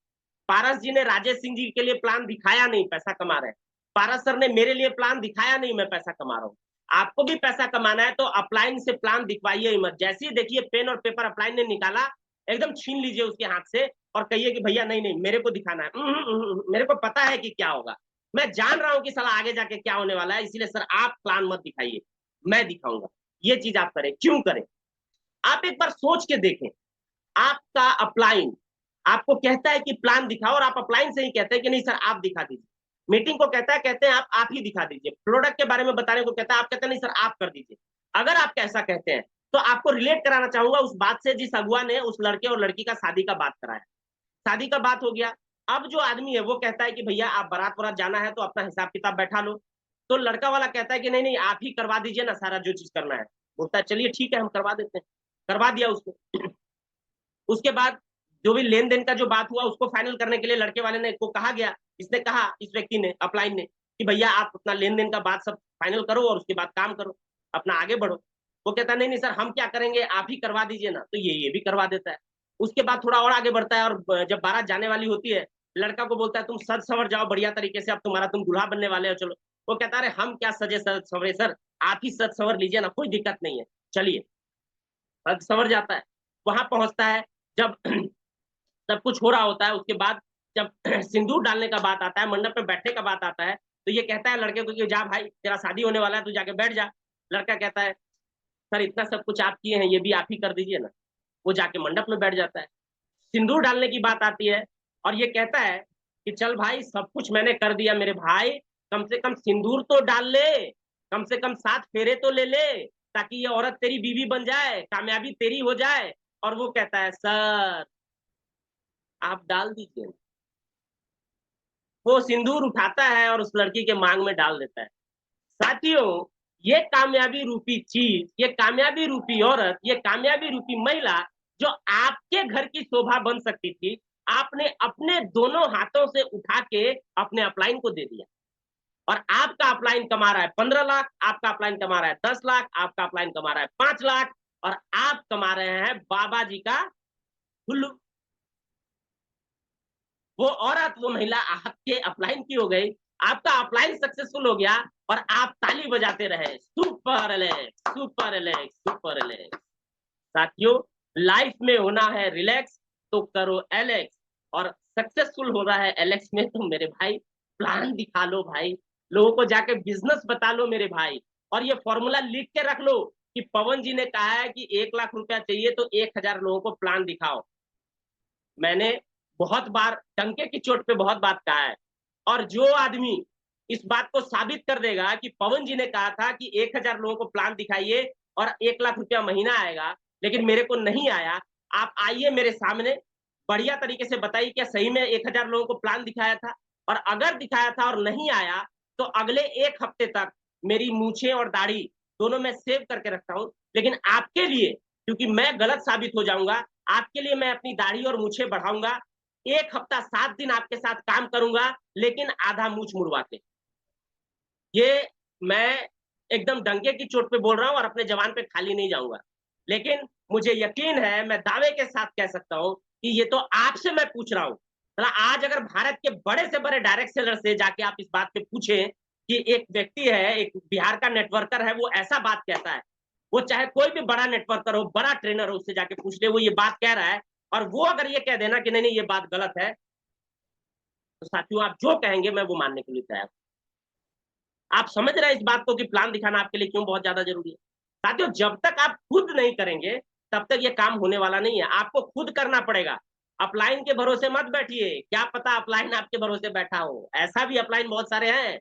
पारस जी ने राजेश सिंह जी के लिए प्लान दिखाया नहीं, पैसा कमा रहे हैं। पारस सर ने मेरे लिए प्लान दिखाया नहीं, मैं पैसा कमा रहा हूँ। आपको भी पैसा कमाना है तो अपलाइन से प्लान दिखवाइए ही मत। जैसे ही देखिए पेन और पेपर अपलाइन ने निकाला, एकदम छीन लीजिए उसके हाथ से और कहिए कि भैया नहीं नहीं, मेरे को दिखाना है। मेरे को पता है कि क्या होगा, मैं जान रहा हूं कि साला आगे जाके क्या होने वाला है, इसलिए सर आप प्लान मत दिखाइए, मैं दिखाऊंगा। ये चीज आप करें। क्यों करें? आप एक बार सोच के देखें। आपका अपलाइन आपको कहता है कि प्लान दिखाओ और आप अपलाइन से ही कहते हैं कि नहीं सर आप दिखा दीजिए। मीटिंग को कहता है, कहते हैं आप ही दिखा दीजिए। प्रोडक्ट के बारे में बताने को कहता है, आप कहते हैं नहीं सर आप कर दीजिए। अगर आप कैसा कहते हैं तो आपको रिलेट कराना चाहूंगा उस बात से जिस अगुआ ने उस लड़के और लड़की का शादी का बात कराया। शादी का बात हो गया, अब जो आदमी है वो कहता है कि भैया आप बारात वरात जाना है तो अपना हिसाब किताब बैठा लो। तो लड़का वाला कहता है कि नहीं नहीं आप ही करवा दीजिए ना सारा जो चीज करना है। बोलता है चलिए ठीक है हम करवा देते हैं। करवा दिया उसको। उसके बाद जो भी लेन देन का जो बात हुआ उसको फाइनल करने के लिए लड़के वाले ने को कहा गया, इसने कहा इस व्यक्ति ने अपलाइन ने कि भैया आप अपना लेन देन का बात सब फाइनल करो और उसके बाद काम करो, अपना आगे बढ़ो। वो कहता है नहीं नहीं सर हम क्या करेंगे आप ही करवा दीजिए ना, तो ये भी करवा देता है। उसके बाद थोड़ा और आगे बढ़ता है और जब बारात जाने वाली होती है लड़का को बोलता है तुम सज सवर जाओ बढ़िया तरीके से, अब तुम्हारा तुम दूल्हा बनने वाले हो चलो। वो कहता है हम क्या सजे सज सवरे सर, आप ही सज सवर लीजिए ना कोई दिक्कत नहीं है, चलिए। सज सवर जाता है, वहां पहुंचता है। जब सब कुछ हो रहा होता है उसके बाद जब सिंदूर डालने का बात आता है, मंडप में बैठने का बात आता है, तो ये कहता है लड़के को कि जा भाई तेरा शादी होने वाला है तू जाके बैठ जा। लड़का कहता है सर इतना सब कुछ आप किए हैं ये भी आप ही कर दीजिए ना। वो जाके मंडप में बैठ जाता है। सिंदूर डालने की बात आती है और ये कहता है कि चल भाई सब कुछ मैंने कर दिया मेरे भाई, कम से कम सिंदूर तो डाल ले, कम से कम 7 फेरे तो ले ले, ताकि ये औरत तेरी बीवी बन जाए, कामयाबी तेरी हो जाए। और वो कहता है सर आप डाल दीजिए। वो सिंदूर उठाता है और उस लड़की के मांग में डाल देता है। साथियों ये कामयाबी रूपी चीज, ये कामयाबी रूपी औरत, ये कामयाबी रूपी महिला जो आपके घर की शोभा बन सकती थी, आपने अपने दोनों हाथों से उठा के अपने अपलाइन को दे दिया। और आपका अपलाइन कमा रहा है 15 लाख, आपका अपलाइन कमा रहा है 10 लाख, आपका अपलाइन कमा रहा है 5 लाख, और आप कमा रहे हैं बाबा जी का हुल्लू। वो औरत वो महिला आपके अपलाइन की हो गई, आपका अपलाइन सक्सेसफुल हो गया और आप ताली बजाते रहे super Alex super Alex super Alex. साथियों लाइफ में होना है रिलैक्स तो करो एलेक्स, और सक्सेसफुल हो रहा है एलेक्स में तो मेरे भाई प्लान दिखा लो भाई, लोगों को जाके बिजनेस बता लो मेरे भाई। और ये फॉर्मूला लिख के रख लो कि पवन जी ने कहा है कि 1 लाख रुपया चाहिए तो 1000 लोगों को प्लान दिखाओ। मैंने बहुत बार टंके की चोट पे बहुत बात कहा है, और जो आदमी इस बात को साबित कर देगा कि पवन जी ने कहा था कि 1000 लोगों को प्लान दिखाइए और 1 लाख रुपया महीना आएगा, लेकिन मेरे को नहीं आया, आप आइए मेरे सामने बढ़िया तरीके से बताइए क्या सही में 1000 लोगों को प्लान दिखाया था। और अगर दिखाया था और नहीं आया तो अगले 1 हफ्ते तक मेरी मूछें और दाढ़ी दोनों मैं सेव करके रखता हूं, लेकिन आपके लिए क्योंकि मैं गलत साबित हो जाऊंगा, आपके लिए मैं अपनी दाढ़ी और मूछे बढ़ाऊंगा। 1 हफ्ता 7 दिन आपके साथ काम करूंगा, लेकिन आधा मूछ मुड़वा के। ये मैं एकदम डंके की चोट पे बोल रहा हूं और अपने जवान पे खाली नहीं जाऊंगा। लेकिन मुझे यकीन है, मैं दावे के साथ कह सकता हूं कि ये तो आपसे मैं पूछ रहा हूं। आज अगर भारत के बड़े से बड़े डायरेक्ट सेलर से जाके आप इस बात पे पूछें कि एक व्यक्ति है, एक बिहार का नेटवर्कर है, वो ऐसा बात कहता है, वो चाहे कोई भी बड़ा नेटवर्कर हो, बड़ा ट्रेनर हो, उससे जाके पूछ ले, वो ये बात कह रहा है, और वो अगर ये कह देना कि नहीं नहीं ये बात गलत है, तो साथियों आप जो कहेंगे मैं वो मानने के लिए तैयार। आप समझ रहे हैं इस बात को कि प्लान दिखाना आपके लिए क्यों बहुत ज्यादा जरूरी है। साथियों जब तक आप खुद नहीं करेंगे तब तक ये काम होने वाला नहीं है, आपको खुद करना पड़ेगा। अपलाइन के भरोसे मत बैठिए, क्या पता अपलाइन आपके भरोसे बैठा हो, ऐसा भी अपलाइन बहुत सारे हैं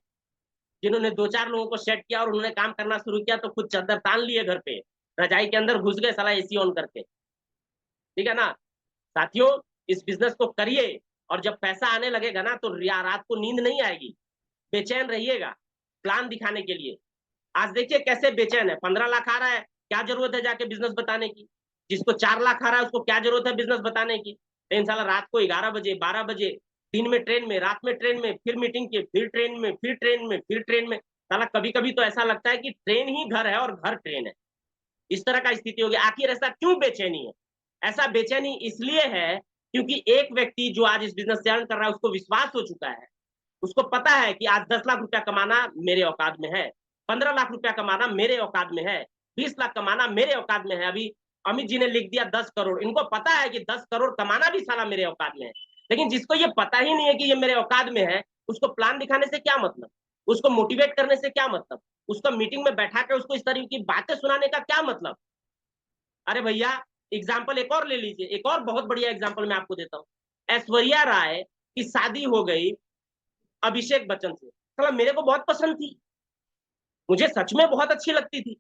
जिन्होंने 2-4 लोगों को सेट किया और उन्होंने काम करना शुरू किया तो खुद चादर तान लिए घर पे, रजाई के अंदर घुस गए साला एसी ऑन करके। ठीक है ना साथियों, इस बिजनेस को करिए, और जब पैसा आने लगेगा ना तो रात को नींद नहीं आएगी, बेचैन रहिएगा प्लान दिखाने के लिए। आज देखिए कैसे बेचैन है, 15 लाख आ रहा है, क्या जरूरत है जाके बिजनेस बताने की। जिसको 4 लाख आ रहा है उसको क्या जरूरत है बिजनेस बताने की। लेकिन साला रात को 11 बजे 12 बजे, दिन में ट्रेन में, रात में ट्रेन में, फिर मीटिंग के, फिर ट्रेन में, फिर ट्रेन में, फिर ट्रेन में, साला कभी कभी तो ऐसा लगता है कि ट्रेन ही घर है और घर ट्रेन है। इस तरह का स्थिति हो गया। आखिर ऐसा क्यों बेचैनी है? ऐसा बेचैनी इसलिए है क्योंकि एक व्यक्ति जो आज इस बिजनेस से अर्न कर रहा है उसको विश्वास हो चुका है, उसको पता है कि आज 10 लाख रुपया कमाना मेरे औकात में है, 15 लाख रुपया कमाना मेरे औकात में है, 20 लाख कमाना मेरे औकात में है। अभी अमित जी ने लिख दिया 10 करोड़, इनको पता है कि 10 करोड़ कमाना भी साला मेरे औकात में है। लेकिन जिसको ये पता ही नहीं है कि ये मेरे औकात में है, उसको प्लान दिखाने से क्या मतलब, उसको मोटिवेट करने से क्या मतलब, उसको मीटिंग में बैठा कर उसको इस तरह की बातें सुनाने का क्या मतलब। अरे भैया एग्जाम्पल एक और ले लीजिए, एक और बहुत बढ़िया एग्जाम्पल मैं आपको देता हूँ। ऐश्वर्या राय की शादी हो गई अभिषेक बच्चन से, साला मेरे को बहुत पसंद थी, मुझे सच में बहुत अच्छी लगती थी,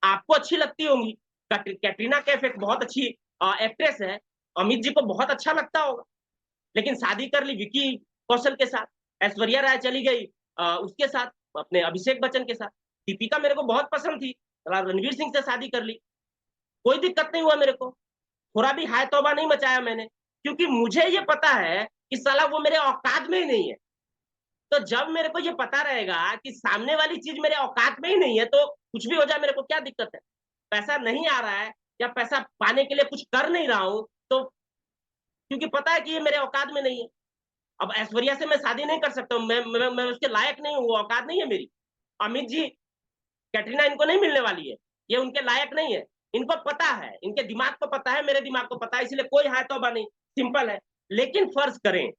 आपको अच्छी लगती होंगी, कैटरीना कैफ एक बहुत अच्छी एक्ट्रेस है, अमित जी को बहुत अच्छा लगता होगा, लेकिन शादी कर ली विकी कौशल के साथ, ऐश्वर्या राय चली गई उसके साथ, अपने अभिषेक बच्चन के साथ। दीपिका मेरे को बहुत पसंद थी, रणवीर सिंह से शादी कर ली, कोई दिक्कत नहीं हुआ मेरे को, थोड़ा भी हाय तौबा नहीं मचाया मैंने, क्योंकि मुझे ये पता है कि साला वो मेरे औकात में ही नहीं है। तो जब मेरे को ये पता रहेगा कि सामने वाली चीज मेरे औकात में ही नहीं है, तो कुछ भी हो जाए मेरे को क्या दिक्कत है। पैसा नहीं आ रहा है या पैसा पाने के लिए कुछ कर नहीं रहा हूं, तो क्योंकि पता है कि ये मेरे औकात में नहीं है। अब ऐश्वर्या से मैं शादी नहीं कर सकता हूँ, मैं उसके लायक नहीं हूँ, वो औकात नहीं है मेरी। अमित जी, कैटरीना इनको नहीं मिलने वाली है, ये उनके लायक नहीं है। इनको पता है, इनके दिमाग को पता है, मेरे दिमाग को पता है, इसलिए कोई हाय तौबा नहीं, सिंपल है। लेकिन फर्ज करें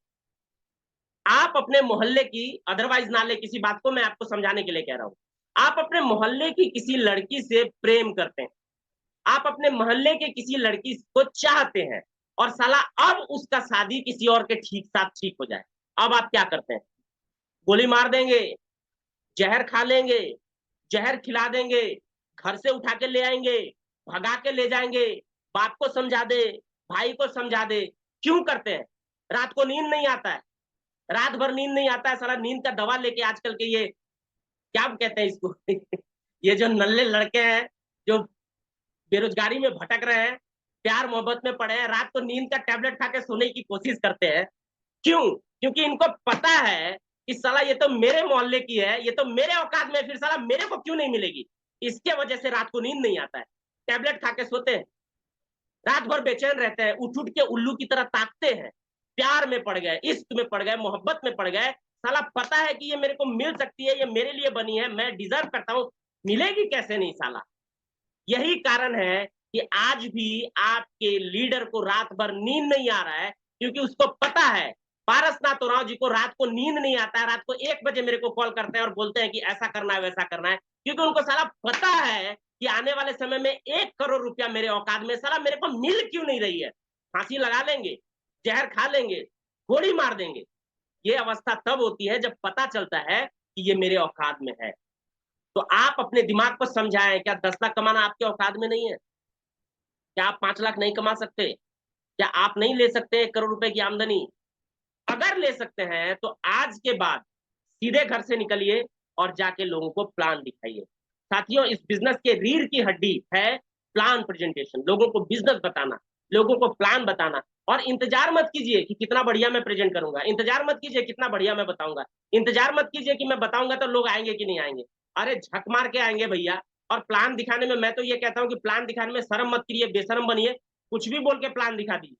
आप अपने मोहल्ले की, अदरवाइज ना ले, किसी बात को मैं आपको समझाने के लिए कह रहा हूं, आप अपने मोहल्ले की किसी लड़की से प्रेम करते हैं, आप अपने मोहल्ले के किसी लड़की को चाहते हैं, और साला अब उसका शादी किसी और के ठीक साथ ठीक हो जाए, अब आप क्या करते हैं? गोली मार देंगे, जहर खा लेंगे, जहर खिला देंगे, घर से उठा के ले आएंगे, भगा के ले जाएंगे, बाप को समझा दे, भाई को समझा दे। क्यों करते हैं? रात को नींद नहीं आता है, रात भर नींद नहीं आता है, साला नींद का दवा लेके आजकल के ये क्या कहते हैं इसको ये जो नल्ले लड़के हैं जो बेरोजगारी में भटक रहे हैं, प्यार मोहब्बत में पड़े हैं, रात को नींद का टैबलेट खा के सोने की कोशिश करते हैं। क्यों? क्योंकि इनको पता है कि साला ये तो मेरे मोहल्ले की है, ये तो मेरे औकात में, फिर साला मेरे को क्यों नहीं मिलेगी। इसके वजह से रात को नींद नहीं आता है, टैबलेट खा के सोते हैं, रात भर बेचैन रहते हैं, उठ उठ के उल्लू की तरह ताकते हैं, प्यार में पड़ गए, इश्क में पड़ गए, मोहब्बत में पड़ गए। साला पता है कि ये मेरे को मिल सकती है, ये मेरे लिए बनी है, मैं डिजर्व करता हूं, मिलेगी कैसे नहीं साला। यही कारण है कि आज भी आपके लीडर को रात भर नींद नहीं आ रहा है, क्योंकि उसको पता है पारसनाथ उरांव जी को रात को नींद नहीं आता है, रात को 1 बजे मेरे को कॉल करते हैं और बोलते हैं कि ऐसा करना है वैसा करना है, क्योंकि उनको साला पता है कि आने वाले समय में 1 करोड़ रुपया मेरे औकात में, साला मेरे को मिल क्यों नहीं रही है। फांसी लगा लेंगे, जहर खा लेंगे, गोली मार देंगे। ये अवस्था तब होती है जब पता चलता है कि ये मेरे औकात में है। तो आप अपने दिमाग को समझाएं, क्या 10 लाख कमाना आपके औकात में नहीं है? क्या आप 5 लाख नहीं कमा सकते? क्या आप नहीं ले सकते 1 करोड़ रुपए की आमदनी? अगर ले सकते हैं तो आज के बाद सीधे घर से निकलिए और जाके लोगों को प्लान दिखाइए। साथियों, इस बिजनेस के रीढ़ की हड्डी है प्लान प्रेजेंटेशन, लोगों को बिजनेस बताना, लोगों को प्लान बताना। और इंतजार मत कीजिए कि कितना बढ़िया मैं प्रेजेंट करूंगा, इंतजार मत कीजिए कितना बढ़िया मैं बताऊंगा, इंतजार मत कीजिए कि मैं बताऊंगा तो लोग आएंगे कि नहीं आएंगे। अरे झक मार के आएंगे भैया। और प्लान दिखाने में मैं तो ये कहता हूँ कि प्लान दिखाने में शर्म मत करिए, बेशरम बनिए, कुछ भी बोल के प्लान दिखा दीजिए।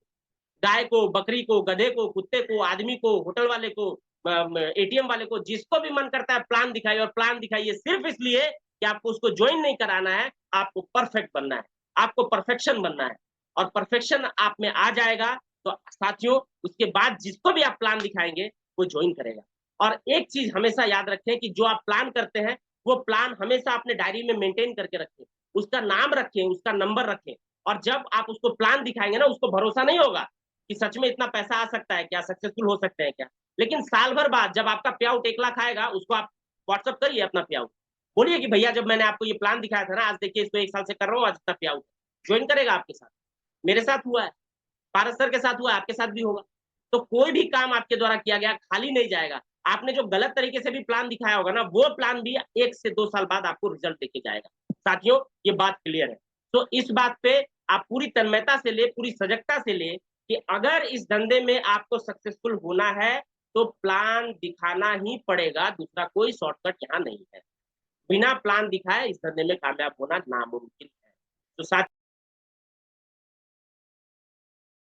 गाय को, बकरी को, गधे को, कुत्ते को, आदमी को, होटल वाले को, एटीएम वाले को, जिसको भी मन करता है प्लान दिखाइए। और प्लान दिखाइए सिर्फ इसलिए कि आपको उसको ज्वाइन नहीं कराना है, आपको परफेक्ट बनना है, आपको परफेक्शन बनना है। और परफेक्शन आप में आ जाएगा तो साथियों उसके बाद जिसको भी आप प्लान दिखाएंगे वो ज्वाइन करेगा। और एक चीज हमेशा याद रखें कि जो आप प्लान करते हैं वो प्लान हमेशा अपने डायरी में मेंटेन करके रखें, उसका नाम रखें, उसका नंबर रखें। और जब आप उसको प्लान दिखाएंगे ना, उसको भरोसा नहीं होगा कि सच में इतना पैसा आ सकता है क्या, सक्सेसफुल हो सकते हैं क्या। लेकिन साल भर बाद जब आपका पे आउट 1 लाख आएगा, उसको आप व्हाट्सअप करिए अपना पे आउट, बोलिए कि भैया जब मैंने आपको ये प्लान दिखाया था ना, आज देखिए इसको 1 साल से कर रहा हूँ, आज इतना पे आउट। ज्वाइन करेगा आपके साथ। मेरे साथ हुआ है, पारस सर के साथ हुआ है, आपके साथ भी होगा। तो कोई भी काम आपके द्वारा किया गया खाली नहीं जाएगा। आपने जो गलत तरीके से भी प्लान दिखाया होगा ना, वो प्लान भी 1 से 2 साल बाद आपको रिजल्ट देके जाएगा। साथियों ये बात क्लियर है। तो इस बात पे आप पूरी तन्मयता से ले, पूरी सजगता से ले कि अगर इस धंधे में आपको सक्सेसफुल होना है तो प्लान दिखाना ही पड़ेगा, दूसरा कोई शॉर्टकट यहाँ नहीं है। बिना प्लान दिखाए इस धंधे में कामयाब होना नामुमकिन है। तो साथ